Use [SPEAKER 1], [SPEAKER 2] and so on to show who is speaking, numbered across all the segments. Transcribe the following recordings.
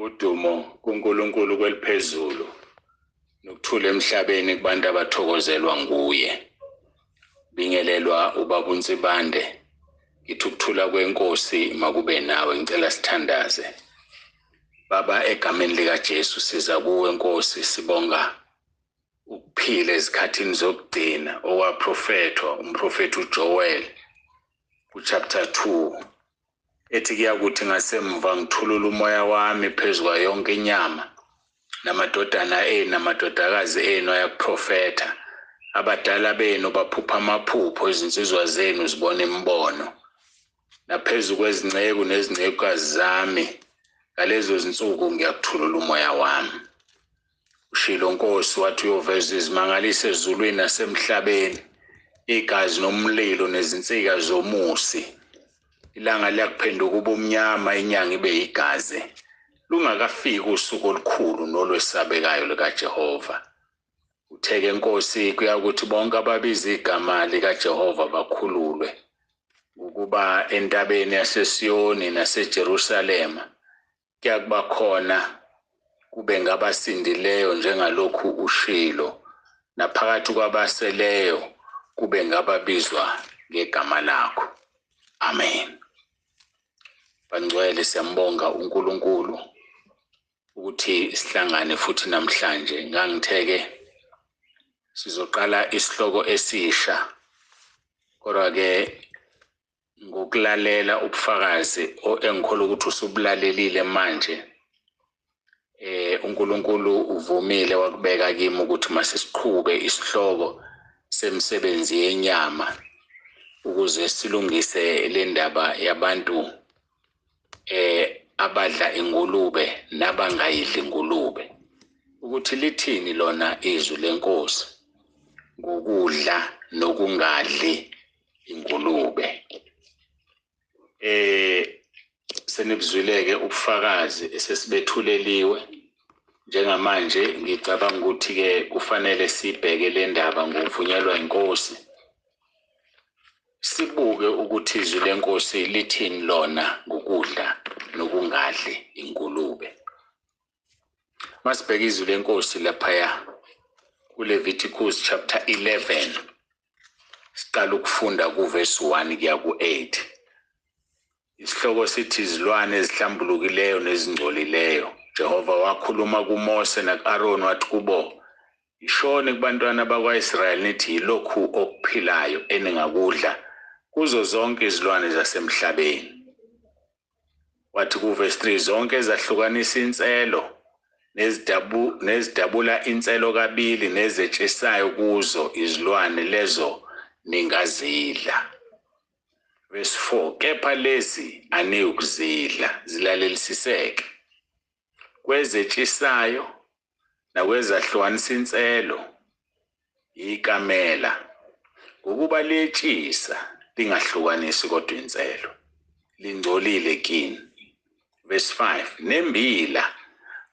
[SPEAKER 1] Udumo kuNkulunkulu kweliphezulu nokuthula emhlabeni kubantu abathokozelwa nguye. Bingelelwa ubaba uNsibande. Ngithi ukuthula kwenkosi makube nawe, ngicela sithandaze. Baba, egameni likaJesu siza kuwe Nkosi, sibonga ukuphila ezikhathini zokugcina okwaprofethwa umprofethi uJoel kuchapter 2 ethi kuyakuthi ngasemva ngithulula umoya wami phezu kwayo yonke inyama, namadodana enu namadodakazi enu ayaprofetha, abadala benu baphupha amaphupho, izinsizwa zenu zibona imibono, naphezu kwezingceku nezingcekukazi zami ngalezo zinsuku ngiyakuthulula umoya wami. Ushilo Nkosi wathi uyoveza izimangaliso ezulwini nasemhlabeni, igazi nomlilo nezinsika zomusi. Ilanga liyakuphenduka ubumnyama, inyanga ibe igazi. Lungakafiki usuku olukhulu nolwesabekayo likaJehova. Utheke Nkosi kuyakuthi bonke ababiza igama likaJehova bakhululwe, ukuba entabeni yaseSiyoni naseJerusalema kuyakuba khona kube ngabasindileyo njengalokhu ushilo, naphakathi kwabaseleyo kube ngababizwa ngegama lakho. Amen. Bangcwele, siyambonga uNkulunkulu ukuthi sihlangane futhi namhlanje. Ngangitheke sizoqala isihloko esisha, kodwa ke ngokulalela ubufakazi engikholwa ukuthi usubulalelile manje, uNkulunkulu uvumile wakubeka kimi ukuthi masisiqhube isihloko semsebenzi yenyama ukuze silungise le ndaba yabantu abadla ingulube nabangayidli ingulube, ukuthi lithini lona izwi lenkosi ngokudla nokungadli ingulube. Senibuzwileke ubufakazi esesibethuleliwe. Njengamanje ngicabanga ukuthi ke kufanele sibheke le ndaba ngokuvunyelwa inkosi, sibuke ukuthi izwi lenkosi lithini lona ngokudla nokungadli ingulube. Masibheka izwi lenkosi laphaya kuLeviticus chapter 11, siqala ukufunda kuverse 1 kuya ku-8. Isihloko sithi izilwane ezihlambulukileyo nezingcolileyo. Jehova wakhuluma kuMose naku-Aroni wathi kubo, ishoni kubantwana bakwa-Israyeli nithi yilokhu okuphilayo eningakudla kuzo zonke izilwane zasemhlabeni. Wathi kuverse 3, zonke ezahlukanisa inselo nezidabula inselo kabili nezetshisayo kuzo izilwane lezo ningazidla. Verse 4, kepha lezi aniyukuzidla, zilalelisiseke. Kwezetshisayo nakwezahlukanisa inselo, ikamela, ngokuba liyetshisa lingahlukanisi kodwa inselo, lingcolile kini. Verse 5, nembila,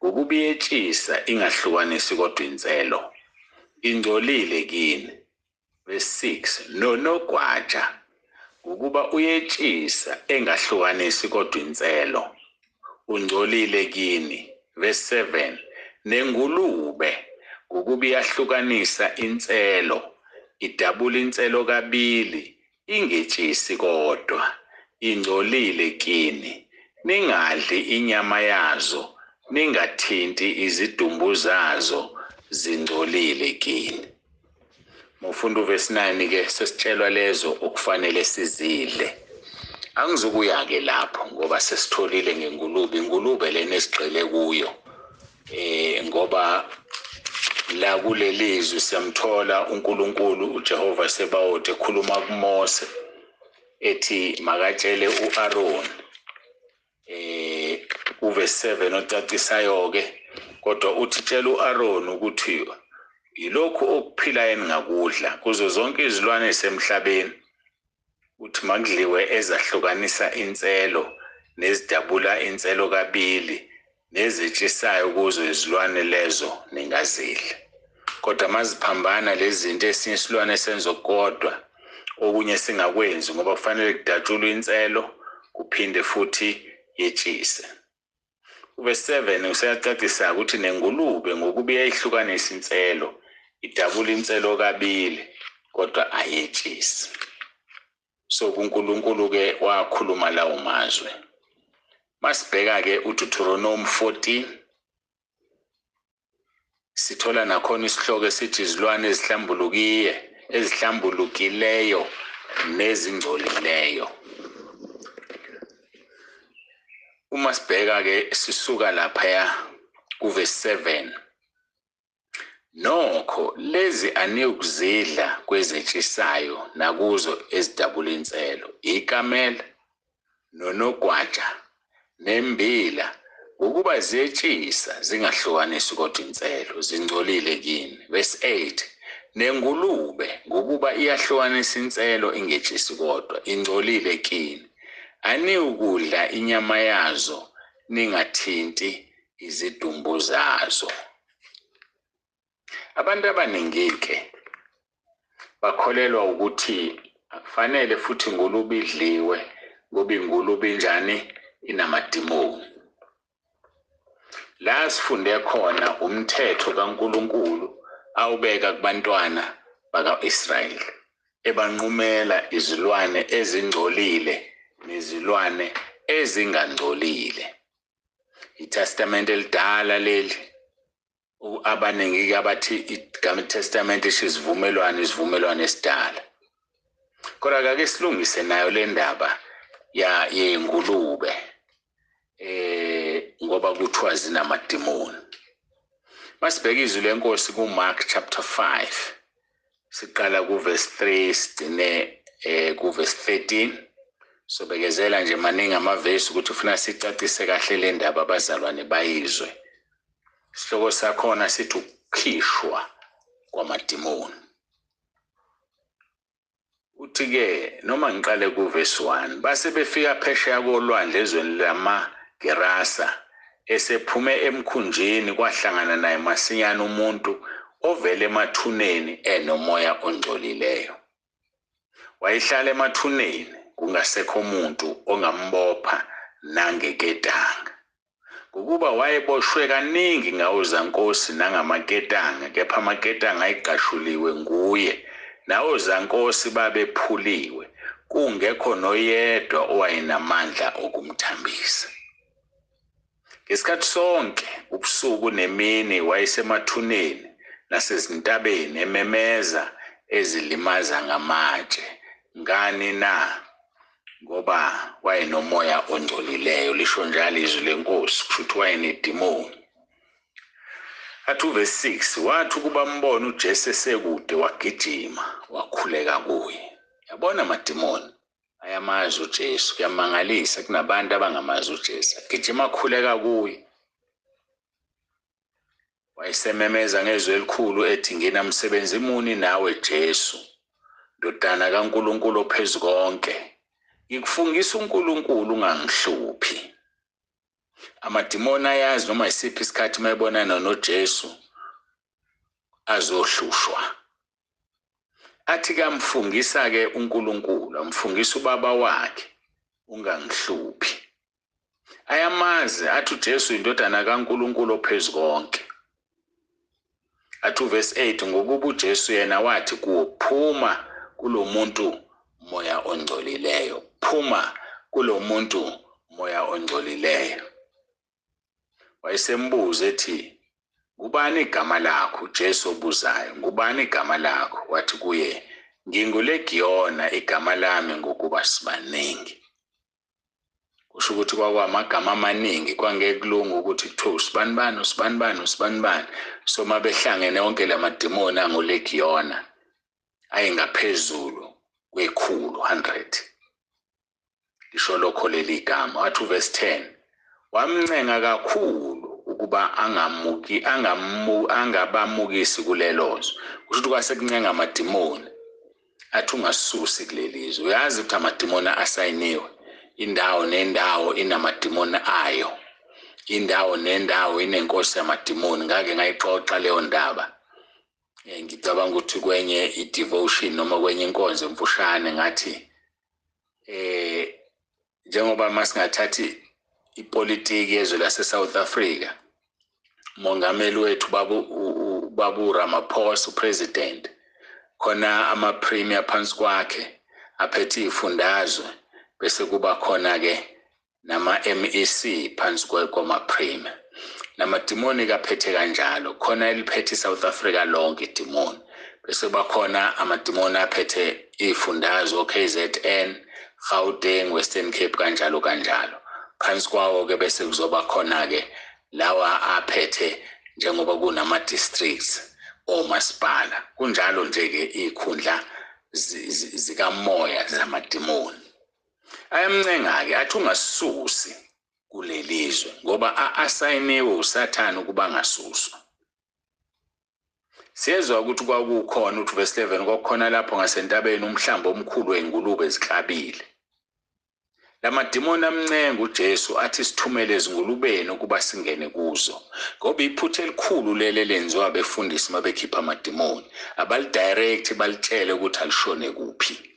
[SPEAKER 1] ngokuba iyetshisa ingahlukanisi kodwa inselo, ingcolile kini. Verse 6, nonogwaja, ngokuba uyetshisa engahlukanisi kodwa inselo, ungcolile kini. Verse 7, nengulube, ngokuba iyahlukanisa inselo, idabula inselo kabili, ingetshisi kodwa, ingcolile kini. Ningadli inyama yazo, ningathinti izidumbu zazo, zingcolile kini. Mufunda uverse 9 ke sesitshelwa lezo okufanele sizidle. Angizukuya ke lapho ngoba sesitholile ngengulube, ingulube lena esigxile kuyo. Ngoba la kuleli izwi siyamthola uNkulunkulu uJehova Sebawothi ekhuluma kuMose ethi makatshele uAroni, uverse 7 ocacisayo ke, kodwa uthi tshela uAroni ukuthi yilokhu okuphilayo eningakudla kuzo zonke izilwane ezisemhlabeni, uthi makudliwe ezahlukanisa inselo nezidabula inselo kabili nezetshisayo kuzo izilwane lezo ningazidla. Kodwa maziphambana lezi zinto, esinye isilwane senza okukodwa okunye singakwenzi, ngoba kufanele kudatshulwe inselo kuphinde futhi yetshise. verse 7 usayacacisa ukuthi nengulube ngokuba iyayihlukanisa inselo idabula inselo kabili kodwa ayetshisi. So kuNkulunkulu ke wakhuluma lawo mazwi. Masibheka ke uDeuteronomy 14 sithola nakhona isihloko esithi izilwane ezihlambulukileyo nezingcolileyo. Uma sibheka ke sisuka lapha kuverse 7, nokho lezi aniyukuzidla kwezetshisayo nakuzo ezidabula inselo, ikamela nonogwaja nembila ukuba ziyetshisa zingahlukanisi kodwa inselo zingcolile kini. Verse 8, nengulube ngokuba iyahlukanisa inselo ingetshisi kodwa ingcolile kini. Aniyukudla inyama yazo ningathinti izidumbu zazo. Abantu abaningi-ke bakholelwa ukuthi akufanele futhi ingulube idliwe ngoba ingulube injani inamadimoni. La sifunde khona umthetho kaNkulunkulu awubeka kubantwana baka-Israyeli ebanqumela izilwane ezingcolile nezilwane ezingangcolile. ITestament elidala leli abaningi abathi igama iTestament isivumelwano esidala. Kodwa ake silungise nayo le ndaba yengulube ngoba kuthiwa zinamadimoni. Masibheka izwi lenkosi kuMark chapter 5 siqala kuverse 3 sigcine kuverse 13. Sobekezela nje maningi amavesi ukuthi ufuna sicacise kahle le ndaba abazalwane bayizwe. Isihloko sakhona sithi ukukhishwa kwamadimoni. Uthi-ke noma ngiqale kuverse 1, base befika phesheya kolwandle ezweni lamaGerasa, esephume emkhunjini kwahlangana naye masinyane umuntu ovele emathuneni enomoya ongcolileyo. Wayehlala emathuneni kungasekho umuntu ongambopha nangeketanga. Ngokuba wayeboshwe kaningi ngawozankosi nangamaketanga, kepha amaketanga ayiqashuliwe nguye, nawozankosi babephuliwe, kungekho noyedwa owayenamandla okumthambisa. Ngesikhathi sonke ubusuku nemini wayesemathuneni nasezintabeni ememeza ezilimaza ngamatshe. Ngani na? Ngoba wayenomoya ongcolileyo. Lisho njalo izwi lenkosi kushuthi wayenedimoni. Athi verse 6, wathi ukuba mbone uJesu esekude wagijima wakhuleka kuye. Yabona amadimoni ayamazi uJesu, kuyamangalisa kunabantu abangamazi uJesu, agijima akhuleka kuye. Wayesememeza ngezwi elikhulu ethi, nginamsebenzi muni nawe Jesu, Ndodana kaNkulunkulu ophezukonke. Ngikufungisa uNkulunkulu ungangihluphi. Amadimoni ayazi noma isiphi isikhathi mayebonana noJesu azohlushwa. Athi kamfungisa ke uNkulunkulu, amfungisa ubaba wakhe, ungangihluphi. Ayamazi athi uJesu indodana kaNkulunkulu ophezukonke. Athi verse 8, ngokuba uJesu yena wathi kuphuma kulo muntu moya ongcolileyo, phuma kulo muntu moya ongcolileyo. Wayesembuza ethi, ngubani igama lakho? Jesu obuzayo, ngubani igama lakho? Wathi kuye, nginguLegiyona, igama lami ngokuba sibaningi. Kusho ukuthi kwakwamagama amaningi, kwangekulungu ukuthi kuthiwa usibanibani usibanibani usibanibani. So mabehlangene wonke lamadimoni anguLegiyona ayengaphezulu kwekhulu 100. Lisho lokho leli gama. Wathi verse 10, wamncenga kakhulu ukuba angabamukisi kulelozwe. Kusho ukuthi kwasekuncenga amadimoni athi ungasusi kulelizwe. Uyazi ukuthi amadimoni asayiniwe. Indawo nendawo inamadimoni ayo. Indawo nendawo inenkosi yamadimoni. Ngake ngayixoxa leyo ndaba. Ngicabanga ukuthi kwenye i-devotion noma kwenye inkonzo emfushane ngathi njengoba masingathathi ipolitiki yezwe lase-South Africa. Mongameli wethu babu Ramaphosa upresident khona ama-premier phansi kwakhe aphethe ifundazwe bese kuba khona ke nama-MEC phansi kwama-premier. Namadimoni kaphethe kanjalo khona eliphethe iSouth Africa lonke idimoni bese bakhona amadimoni aphethe ifundazwe KZN, Gauteng, Western Cape kanjalo kanjalo. Phansi kwawo ke bese kuzoba khona ke lawa aphethe njengoba kunama districts omasipala. Kunjalo nje ke ikhundla zikamoya zamadimoni. Ayamncenga ke athi ungasisusi kulelizwe ngoba asayiniwe uSathane ukuba ngasuswa. Siyezwa ukuthi kwakukhona uthi verse 11 kwakukhona lapho ngasentabeni umhlambo omkhulu weingulube eziklabile. Lamadimoni amncenga uJesu athi sithumele ezingulubeni ukuba singene kuzo. Ngoba iphutha elikhulu lele lenziwa abefundisi mabekhipha amadimoni. Abalidirect balitshele ukuthi alishone kuphi.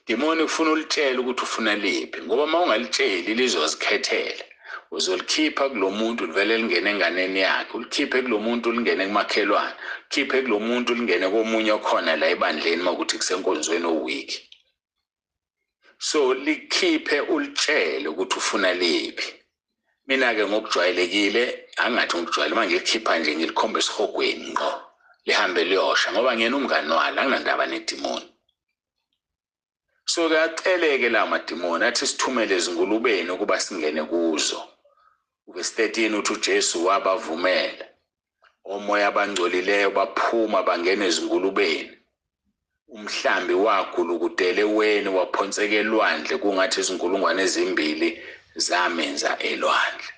[SPEAKER 1] Dimoni ufuna ulitshela ukuthi ufuna lephi ngoba mawungalitsheli lizozikhethela. Uzolikhipha kulomuntu livele lingene enganeni yakhe, ulikhiphe kulomuntu lingene kumakhelwane, ulikhiphe kulomuntu lingene komunye okhona la ebandleni makuthi kusenkonzweni owiki. So likhiphe ulitshele ukuthi ufuna lephi. Mina ke ngokujwayelekile angathi ngikujwayele manje ngilikhipha nje ngilikhomba esihogweni ngqo. Lihambe liyosha ngoba ngiyena umngani walo anginandaba nedimoni. So kaceleke la madimoni athi sithumele ezingulubeni ukuba singene kuzo. Verse 13 uthi uJesu wabavumela. Omoya abangcolileyo baphuma bangena ezingulubeni. Umhlambi wagulukudele weni waphonseka elwandle kungathi izinkulungwane ezimbili zamenza elwandle.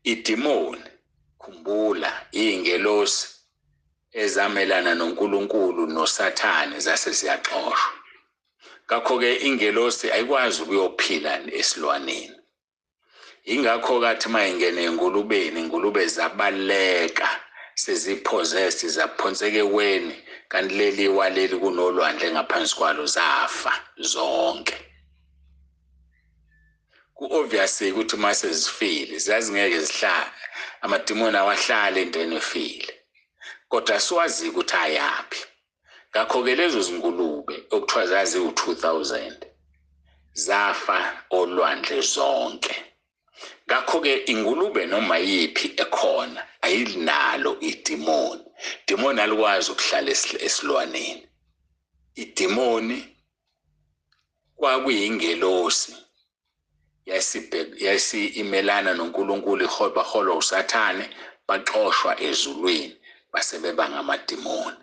[SPEAKER 1] Idimoni khumbula ingelosi ezamelana noNkulunkulu noSathane zase ziyaxoshwa. Ngakho ke ingelosi ayikwazi ukuyophila esilwaneni. Ingakho kathi mayingene engulubeni ingulube zabaleka sezipossessed zaphonseke weni kanti leli waleli kunolwandle ngaphansi kwalo zafa zonke. Ku-obviously ukuthi mase zifile zazingeke zihlala amadimoni awahlala endweni efile kodwa siwazi ukuthi ayaphi. Ngakho ke lezo zingulube okuthiwa zazi u-2000 zafa olwandle zonke. Ngakho ke ingulube noma yipi ekhona ayilinalo idimoni. Idimoni alikwazi ukuhlala esilwaneni. Idimoni kwakuyingelosi yasiimelana noNkulunkulu iholwa uSathane baxoshwa ezulwini basebeba ngamadimoni.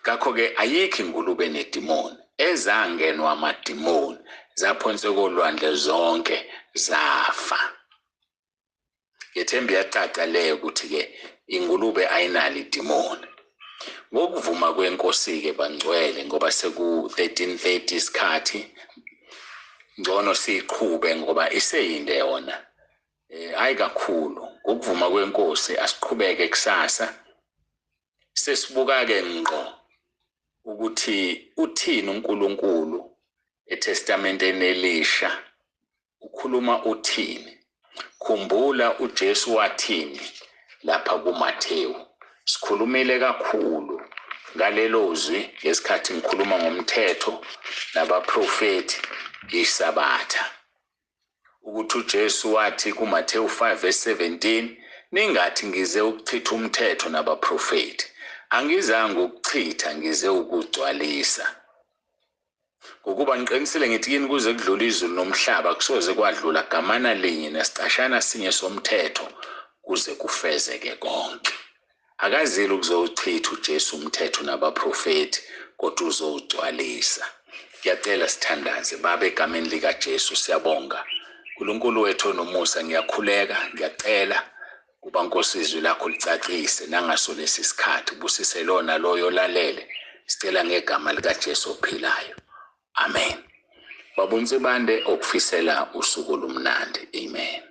[SPEAKER 1] Ngakho ke ayikho ingulube nedimoni ezangenwa amadimoni zaphonseka olwandle zonke zafa. Ngethemba iyacaca leyo ukuthi ke ingulube ayinalo idimoni. Ngokuvuma kwenkosi ke bangcwele ngoba seku 1330 isikhathi ngcono siqhube ngoba iseyinde yona hayi kakhulu. Ngokuvuma kwenkosi asiqhubeke kusasa sesibuka ke ngqo ukuthi uthini uNkulunkulu eTestamenteni Elisha ukhuluma uthini. Khumbula uJesu wathini lapha kuMathewu. Sikhulumile kakhulu ngalelo zwi ngesikhathi ngikhuluma ngomthetho nabaprofeti isabatha ukuthi uJesu wathi kuMathewu 5:17 ningathi ngize ukuchitha umthetho nabaprofeti. Angizange ukuchitha ngize ukugcwalisa. Ngokuba ngiqinisile ngithi kini kuze kudlula izulu nomhlaba kusoze kwadlula gamana linye nesicashana sinye somthetho kuze kufezeke konke. Akazile ukuzowuchitha uJesu umthetho nabaprofeti kodwa uzowugcwalisa. Ngiyacela sithandaze baba egameni lika Jesu siyabonga. uNkulunkulu wethu onomusa ngiyakhuleka ngiyacela kuba Nkosi izwi lakho licacise nangaso lesi sikhathi ubusise lona loyo lalele sicela ngegama lika Jesu ophilayo. Amen. Babonise bande okufisela usuku lumnandi. Amen.